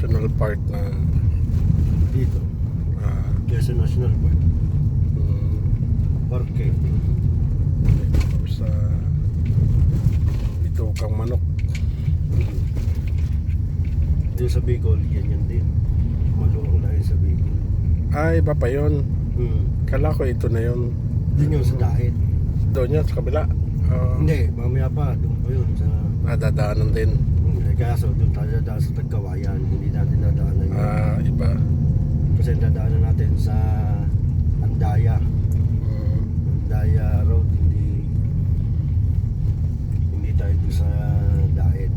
national park na dito. Quezon National Park. Parque. or sa Bitukang Manok. Dito sa Bicol, ganyan din. Maluwang lahi sa Bicol. Iba pa yun. Kala ko ito na yun. Doon yun sa Dahit. Doon yan sa kabila. Hindi, mamaya pa. Doon pa yun sa... Dadaanan din. Kaso doon tayo dadaan sa Tagkawayan. Hindi natin dadaanan yun. Iba. Kasi dadaanan natin sa Andaya. Andaya Road. Hindi tayo doon sa Dahit.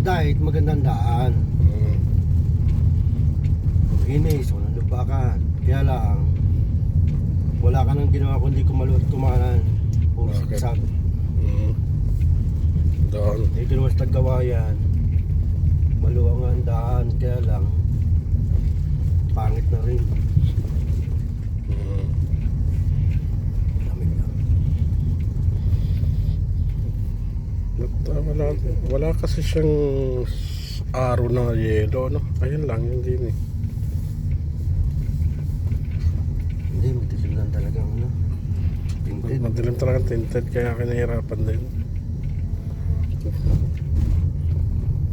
Dahit magandang daan. Inis, walang lupakan. Kaya lang, wala ka nang ginawa kundi kumaluot kumanan. Puro Bakit? siksag. Doon. Dito naman sa Tagkawayan, maluwang ang daan. Kaya lang, pangit na rin. Lamig lang. Wala kasi siyang araw na yelo, no? Ayun lang, yun din eh. Hindi, matilim lang talagang ano. Tinted. Madilim talagang tinted, kaya kinahirapan din.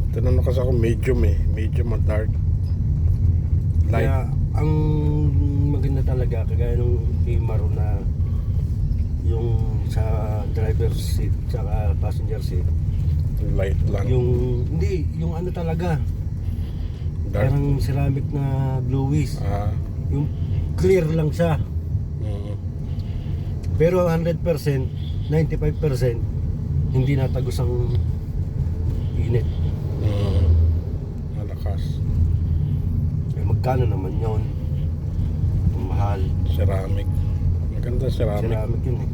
Tinanong kasi ako medium eh. Medium at dark. Light. Kaya, ang maganda talaga, kagaya nung kay Maro na yung sa driver's seat, saka passenger seat. Light lang. Hindi, yung ano talaga. Dark. Parang ceramic na bluish. Yung clear lang siya. Pero 100%, 95% hindi natagos ang init. Malakas. Eh, magkano naman yun? Ang mahal. Ceramic. Maganda ceramic. Ceramic yun eh.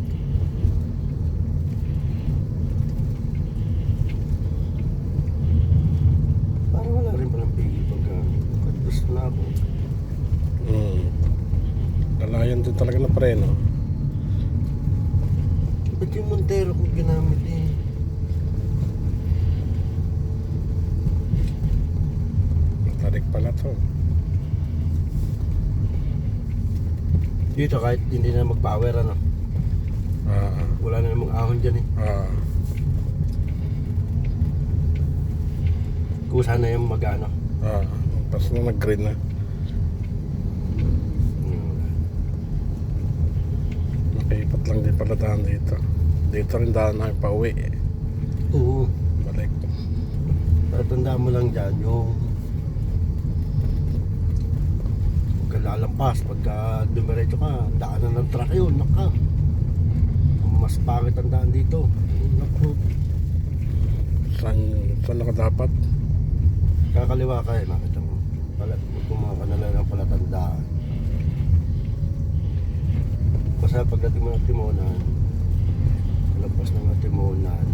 Parang wala rin palang pigil pagka gusto na ako. Lalayan din talaga na preno. Ba't yung Montero ko ginamit eh? Matarik pala to. Dito kahit hindi na mag-power ano. Wala na namang ahon dyan eh. Kusa na yung mag-ano. Tapos na nag-green na. Nakaipat lang din pala daan dito. Dito rin daan na pauwi. Oo. Balik. Tatandaan mo lang dyan yung pagka lalampas, pagka dumiretso ka, daanan ng truck yun, naka. Mas pangit ang daan dito. Naku. Saan nakadapat? Kakaliwa ka eh, makita mo. Kumuha ka na lang ng palatandaan. Basta pagdating mo ng Timonan, lampas ng Timonan,